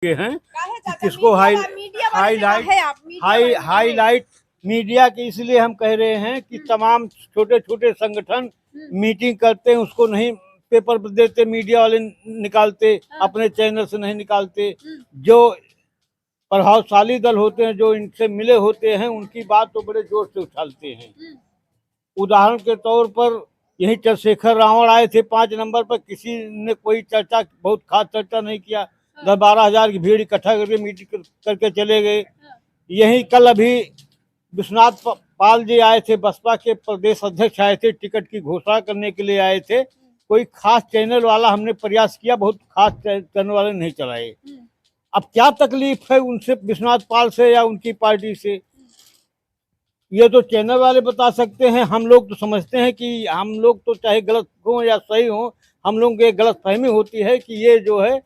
हैं कि किसको हाईलाइट मीडिया के इसलिए हम कह रहे हैं कि तमाम छोटे छोटे संगठन मीटिंग करते हैं, उसको नहीं पेपर पर देते, मीडिया वाले निकालते, अपने चैनल से नहीं निकालते। जो प्रभावशाली दल होते हैं, जो इनसे मिले होते हैं, उनकी बात तो बड़े जोर से उछालते हैं। उदाहरण के तौर पर यही चंद्रशेखर रावण आए थे 5 नंबर पर, किसी ने कोई चर्चा, बहुत खास चर्चा नहीं किया। 10-12 हजार की भीड़ इकट्ठा करके मीटिंग करके चले गए। यही कल अभी विश्वनाथ पाल जी आए थे, बसपा के प्रदेश अध्यक्ष आए थे, टिकट की घोषणा करने के लिए आए थे। कोई खास चैनल वाला हमने प्रयास किया, बहुत खास चैनल वाले नहीं चलाए। अब क्या तकलीफ है उनसे, विश्वनाथ पाल से या उनकी पार्टी से, ये तो चैनल वाले बता सकते हैं। हम लोग तो समझते हैं कि हम लोग तो चाहे गलत हो या सही हो, हम लोग को एक गलत फहमी होती है कि ये जो है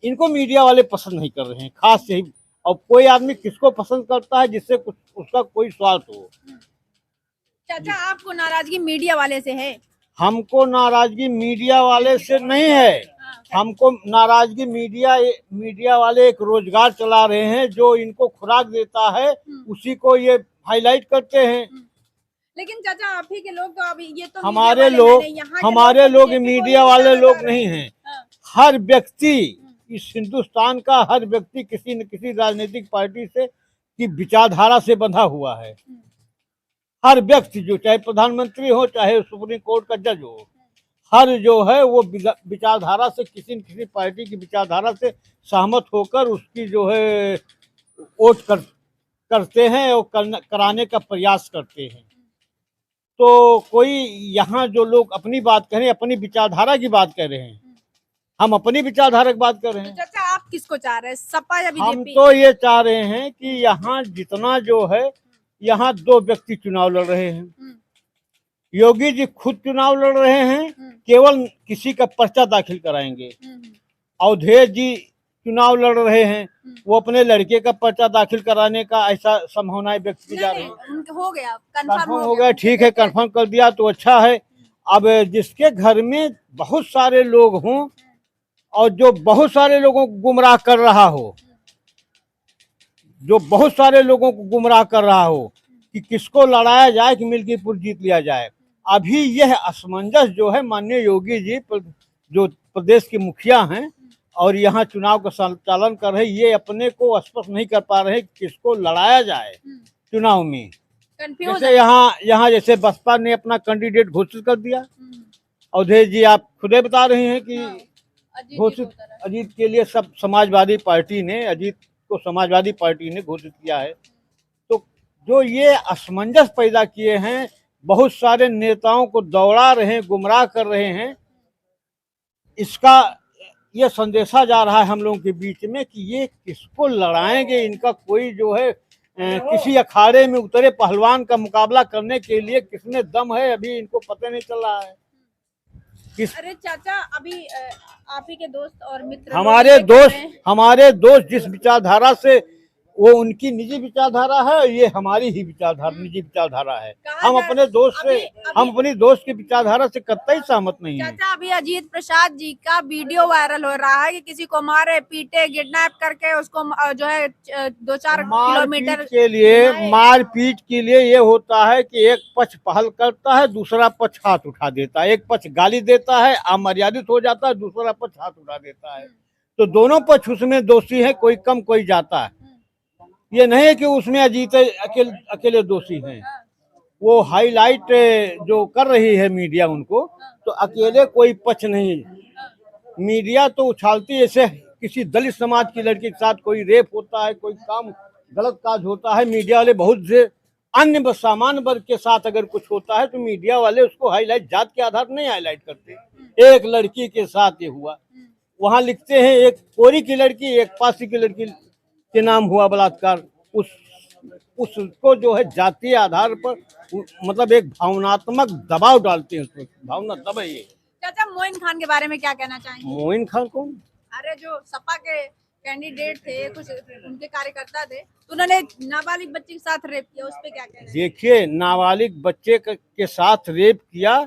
इनको मीडिया वाले पसंद नहीं कर रहे हैं, खास यही। और कोई आदमी किसको पसंद करता है जिससे कुछ उसका कोई स्वार्थ हो। चाचा, आपको नाराजगी मीडिया वाले से है? हमको नाराजगी मीडिया वाले से नहीं है। हमको नाराजगी मीडिया वाले एक रोजगार चला रहे हैं, जो इनको खुराक देता है उसी को ये हाईलाइट करते हैं। लेकिन चाचा, आप ही के लोग तो अभी ये तो हमारे लोग मीडिया वाले लोग नहीं हैं। हर व्यक्ति, इस हिंदुस्तान का हर व्यक्ति किसी न किसी राजनीतिक पार्टी से की विचारधारा से बंधा हुआ है। हर व्यक्ति, जो चाहे प्रधानमंत्री हो, चाहे सुप्रीम कोर्ट का जज हो, हर जो है वो विचारधारा से, किसी न किसी पार्टी की विचारधारा से सहमत होकर उसकी जो है वोट करते हैं और कराने का प्रयास करते हैं। तो कोई यहाँ जो लोग अपनी बात करें, अपनी विचारधारा की बात कर रहे हैं, हम अपनी विचारधारा की बात कर रहे हैं। तो चाचा, आप किसको चाह रहे हैं, सपा या बीजेपी? हम तो ये चाह रहे हैं कि यहाँ जितना जो है, यहाँ 2 व्यक्ति चुनाव लड़ रहे हैं। योगी जी खुद चुनाव लड़ रहे हैं, केवल किसी का पर्चा दाखिल कराएंगे। अवधेश जी चुनाव लड़ रहे हैं, वो अपने लड़के का पर्चा दाखिल कराने का ऐसा संभावनाएं व्यक्त की जा रही है। हो गया, कंफर्म हो गया, ठीक है, कंफर्म कर दिया तो अच्छा है। अब जिसके घर में बहुत सारे लोग हों और जो बहुत सारे लोगों को गुमराह कर रहा हो, कि किसको लड़ाया जाए कि मिल्कीपुर जीत लिया जाए, अभी यह असमंजस जो है माननीय योगी जी जो प्रदेश के मुखिया हैं और यहाँ चुनाव का संचालन कर रहे, ये अपने को स्पष्ट नहीं कर पा रहे कि किसको लड़ाया जाए चुनाव में। जैसे यहाँ जैसे बसपा ने अपना कैंडिडेट घोषित कर दिया। अवधेश जी आप खुदे बता रहे हैं कि घोषित अजीत के लिए सब समाजवादी पार्टी ने, अजीत को समाजवादी पार्टी ने घोषित किया है। तो जो ये असमंजस पैदा किए हैं, बहुत सारे नेताओं को दौड़ा रहे हैं, गुमराह कर रहे हैं, इसका ये संदेशा जा रहा है हम लोगों के बीच में कि ये किसको लड़ाएंगे। इनका कोई जो है किसी अखाड़े में उतरे पहलवान का मुकाबला करने के लिए किसमें दम है, अभी इनको पता नहीं चल रहा है। अरे चाचा, अभी आप ही के दोस्त और मित्र, हमारे दोस्त जिस विचारधारा से, वो उनकी निजी विचारधारा है, ये हमारी ही निजी विचारधारा है। हम अपने दोस्त से, हम अपनी दोस्त की विचारधारा से कतई सहमत नहीं है। चाचा, अभी अजीत प्रसाद जी का वीडियो वायरल हो रहा है कि किसी को मारे पीटे, किडनैप करके उसको जो है 2-4 किलोमीटर के लिए, मारपीट के लिए ये होता है कि एक पक्ष पहल करता है, दूसरा पक्ष हाथ उठा देता है। एक पक्ष गाली देता है, अमर्यादित हो जाता है, दूसरा पक्ष हाथ उठा देता है। तो दोनों पक्ष उसमें दोषी है, कोई कम कोई जाता है। ये नहीं है कि उसमें अजीत अकेले दोषी हैं। वो हाईलाइट जो कर रही है मीडिया उनको, तो अकेले कोई पक्ष नहीं। मीडिया तो उछालती, जैसे किसी दलित समाज की लड़की के साथ कोई रेप होता है, कोई काम गलत काज होता है, मीडिया वाले बहुत से अन्य सामान्य वर्ग के साथ अगर कुछ होता है तो मीडिया वाले उसको हाईलाइट जात के आधार नहीं हाईलाइट करते। एक लड़की के साथ ये हुआ, वहां लिखते हैं एक कोरी की लड़की, एक पासी की लड़की के नाम हुआ बलात्कार। उसको जो है जातीय आधार पर मतलब एक भावनात्मक दबाव डालते हैं, उसको भावना दबाइए। चाचा, मोइन खान के बारे में क्या कहना चाहेंगे? मोइन खान कौन? अरे जो सपा के कैंडिडेट थे, कुछ उनके कार्यकर्ता थे, तो उन्होंने नाबालिग बच्चे के साथ रेप किया, उस पे क्या कहना है? देखिए, नाबालिग बच्चे के साथ रेप किया,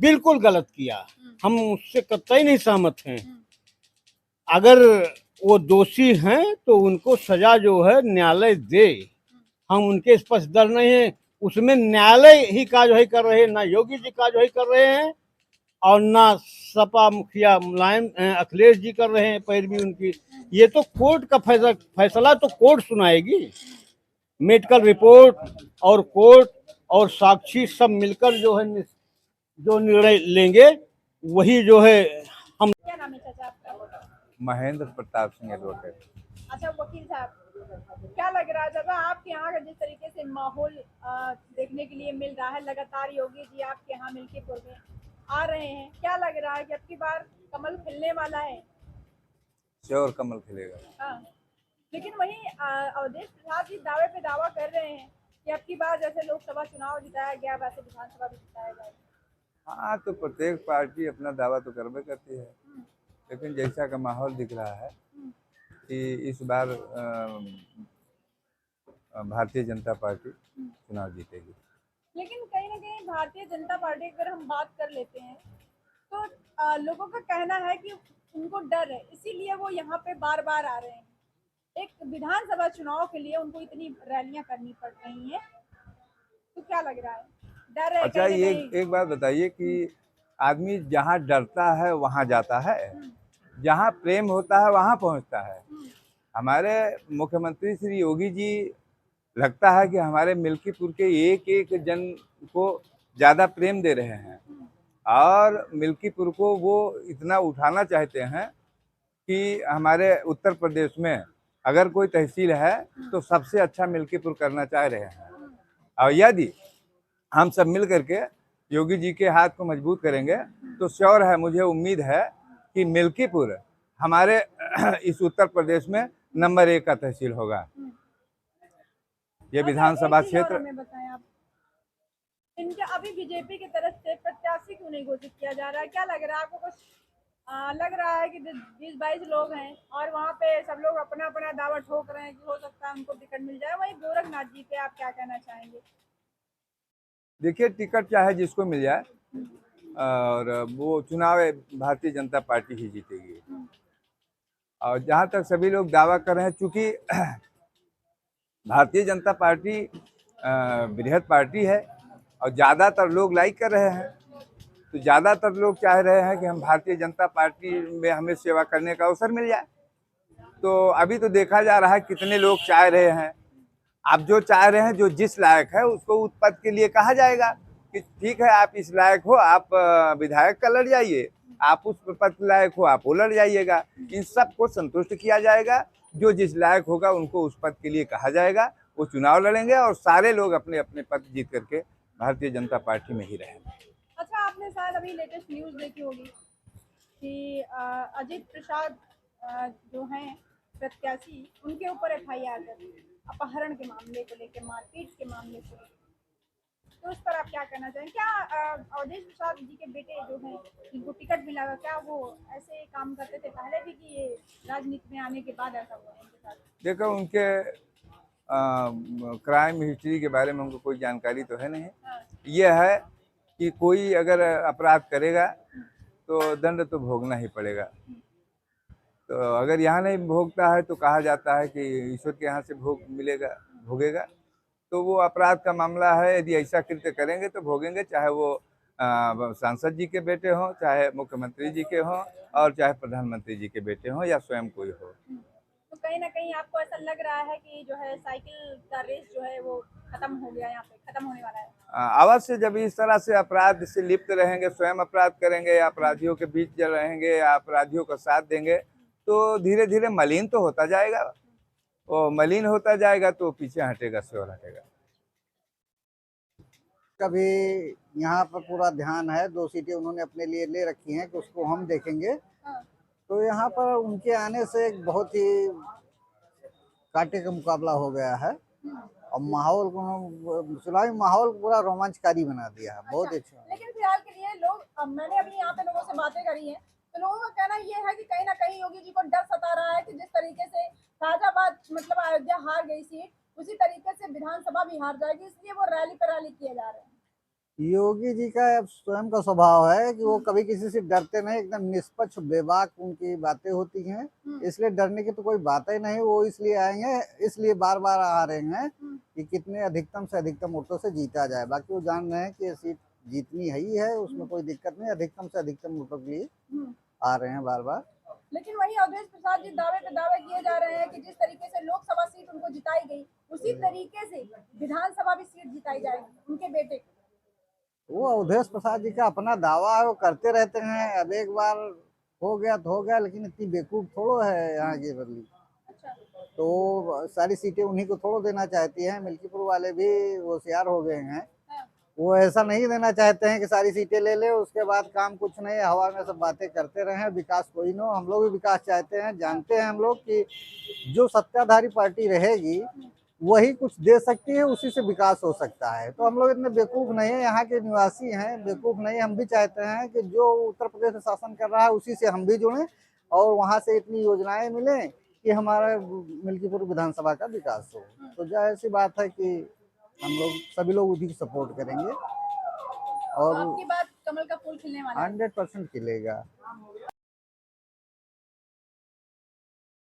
बिल्कुल गलत किया, हम उससे कतई नहीं सहमत हैं। अगर वो दोषी हैं तो उनको सजा जो है न्यायालय दे। हम उनके स्पष्ट दर नहीं है, उसमें न्यायालय ही कार्यवाही कर रहे हैं, ना योगी जी कार्यवाही कर रहे हैं और ना सपा मुखिया मुलायम अखिलेश जी कर रहे हैं पैरवी उनकी। ये तो कोर्ट का फैसला तो कोर्ट सुनाएगी। मेडिकल रिपोर्ट और कोर्ट और साक्षी सब मिलकर जो है जो निर्णय लेंगे वही जो है। हम क्या नाम है चाचा आपका? महेंद्र प्रताप सिंह एडवोकेट। अच्छा वकील साहब, क्या लग रहा है चाचा आपके यहाँ का जिस तरीके से माहौल देखने के लिए मिल रहा है, लगातार योगी जी आपके यहाँ मिल्कीपुर में आ रहे हैं, क्या लग रहा है कि अब की बार कमल खिलने वाला है? श्योर कमल खिलेगा। हाँ, लेकिन वहीं अवधेश प्रसाद जी दावे पे दावा कर रहे हैं कि अब की बार जैसे लोकसभा चुनाव जिताया गया वैसे विधानसभा भी जिताया जाएगा। हाँ, तो प्रत्येक पार्टी अपना दावा तो करबे करती है, लेकिन जैसा का माहौल दिख रहा है कि इस बार भारतीय जनता पार्टी चुनाव जीतेगी। लेकिन कहीं ना कहीं भारतीय जनता पार्टी अगर हम बात कर लेते हैं तो लोगों का कहना है कि उनको डर है, इसीलिए वो यहाँ पे बार बार आ रहे हैं। एक विधानसभा चुनाव के लिए उनको इतनी रैलियां करनी पड़ रही हैं, तो क्या लग रहा है, डर है? अच्छा, कहीं ना ये कहीं एक बात बताइए कि आदमी जहाँ डरता है वहाँ जाता है, जहाँ प्रेम होता है वहाँ पहुँचता है। हमारे मुख्यमंत्री श्री योगी जी लगता है कि हमारे मिल्कीपुर के एक एक जन को ज़्यादा प्रेम दे रहे हैं और मिल्कीपुर को वो इतना उठाना चाहते हैं कि हमारे उत्तर प्रदेश में अगर कोई तहसील है तो सबसे अच्छा मिल्कीपुर करना चाह रहे हैं। और यदि हम सब मिल करके योगी जी के हाथ को मजबूत करेंगे तो श्योर है, मुझे उम्मीद है कि मिल्कीपुर हमारे इस उत्तर प्रदेश में नंबर 1 का तहसील होगा। ये विधानसभा क्षेत्र हमें बताएं आप, इनके अभी बीजेपी की तरफ से प्रत्याशी क्यों नहीं घोषित किया जा रहा है? क्या लग रहा है आपको? कुछ लग रहा है कि 20-22 लोग हैं और वहाँ पे सब लोग अपना अपना दावा ठोक रहे हैं कि हो सकता है उनको टिकट मिल जाए। वहीं गोरखनाथ जी पे आप क्या कहना चाहेंगे? देखिए, टिकट चाहे जिसको मिल जाए और वो चुनाव भारतीय जनता पार्टी ही जीतेगी। और जहाँ तक सभी लोग दावा कर रहे हैं, चूंकि भारतीय जनता पार्टी बृहद पार्टी है और ज़्यादातर लोग लाइक कर रहे हैं, तो ज़्यादातर लोग चाह रहे हैं कि हम भारतीय जनता पार्टी में हमें सेवा करने का अवसर मिल जाए। तो अभी तो देखा जा रहा है कितने लोग चाह रहे हैं। आप जो चाह रहे हैं, जो जिस लायक है उसको उस पद के लिए कहा जाएगा कि ठीक है, आप इस लायक हो, आप विधायक का लड़ जाइए, आप उस पद के लायक हो, आप वो लड़ जाइएगा। इन सबको संतुष्ट किया जाएगा। जो जिस लायक होगा उनको उस पद के लिए कहा जाएगा, वो चुनाव लड़ेंगे और सारे लोग अपने अपने पद जीत करके भारतीय जनता पार्टी में ही रहेंगे। अच्छा, आपने शायद अभी लेटेस्ट न्यूज़ देखी होगी कि अजित प्रसाद जो हैं प्रत्याशी, उनके ऊपर FIR अपहरण के मामले को लेकर, मारपीट के मामले को लेकर, तो उस पर आप क्या कहना चाहेंगे? क्या अवधेश प्रसाद जी के बेटे जो हैं जिनको टिकट मिला, क्या वो ऐसे काम करते थे पहले भी कि ये राजनीति में आने के बाद ऐसा हुआ उनके साथ? देखो, उनके क्राइम हिस्ट्री के बारे में हमको कोई जानकारी तो है नहीं। ये है कि कोई अगर अपराध करेगा तो दंड तो भोगना ही पड़ेगा। तो अगर यहाँ नहीं भोगता है तो कहा जाता है कि ईश्वर के यहाँ से भोगेगा। तो वो अपराध का मामला है। यदि ऐसा कृत्य करेंगे तो भोगेंगे, चाहे वो सांसद जी के बेटे हों, चाहे मुख्यमंत्री जी के हों और चाहे प्रधानमंत्री जी के बेटे हों या स्वयं कोई हो। तो कहीं ना कहीं आपको ऐसा लग रहा है कि जो है साइकिल का रेस जो है वो खत्म हो गया, यहाँ पे खत्म होने वाला है? अवश्य, जब इस तरह से अपराध से लिप्त रहेंगे, स्वयं अपराध करेंगे या अपराधियों के बीच रहेंगे या अपराधियों का साथ देंगे तो धीरे धीरे मलिन तो होता जाएगा। वो मलिन होता जाएगा तो पीछे हटेगा, श्योर हटेगा। कभी यहाँ पर पूरा ध्यान है, 2 सीटें उन्होंने अपने लिए ले रखी हैं कि उसको हम देखेंगे। तो यहाँ पर उनके आने से एक बहुत ही कांटे का मुकाबला हो गया है और माहौल चुनावी माहौल पूरा रोमांचकारी बना दिया है। बहुत अच्छा। लेकिन फिलहाल के लिए लोग, मैंने अभी यहाँ पे लोगों से बातें करी हैं तो लोगों का कहना ये है कि कहीं ना कहीं योगी जी को डर सता रहा है कि जिस तरीके से गाजियाबाद मतलब अयोध्या हार गई सीट, उसी तरीके से विधानसभा भी हार जाएगी, इसलिए वो रैली पर रैली किए जा रहे हैं। योगी जी का स्वयं का स्वभाव है कि वो कभी किसी से डरते नहीं, एकदम निष्पक्ष बेबाक उनकी बातें होती हैं। इसलिए डरने की तो कोई बात ही नहीं। वो इसलिए आएंगे, इसलिए बार बार आ रहे हैं कि कितने अधिकतम से अधिकतम वोटों से जीता जाए। बाकी वो जान रहे हैं कि ये सीट जीतनी ही है, उसमें कोई दिक्कत नहीं। अधिकतम से अधिकतम वोटों के लिए आ रहे हैं बार बार। लेकिन वहीं अवधेश प्रसाद जी दावे पे दावे किए जा रहे हैं कि जिस तरीके से लोकसभा सीट उनको जिताई गई, उसी तरीके से विधानसभा भी सीट जिताई जाएगी उनके बेटे को। वो अवधेश प्रसाद जी का अपना दावा है, वो करते रहते हैं। अब एक बार हो गया तो हो गया, लेकिन इतनी बेवकूफ थोड़ो है यहाँ की बदली। अच्छा, तो सारी सीटें उन्हीं को थोड़ो देना चाहती हैं। मिल्कीपुर वाले भी होशियार हो गए हैं। हाँ, वो ऐसा नहीं देना चाहते हैं कि सारी सीटें ले ले, उसके बाद काम कुछ नहीं, हवा में सब बातें करते रहे, विकास कोई न हो। हम लोग भी विकास चाहते हैं। जानते हैं हम लोग कि जो सत्ताधारी पार्टी रहेगी वही कुछ दे सकती है, उसी से विकास हो सकता है। तो हम लोग इतने बेवकूफ़ नहीं है, यहाँ के निवासी हैं, बेवकूफ़ नहीं। हम भी चाहते हैं कि जो उत्तर प्रदेश में शासन कर रहा है उसी से हम भी जुड़ें और वहाँ से इतनी योजनाएं मिलें कि हमारा मिल्कीपुर विधानसभा का विकास हो। तो जाहिर सी बात है कि हम लोग सभी लोग उसी की सपोर्ट करेंगे तो और आपकी बात कमल का फूल खिलने वाला है। 100% खिलेगा।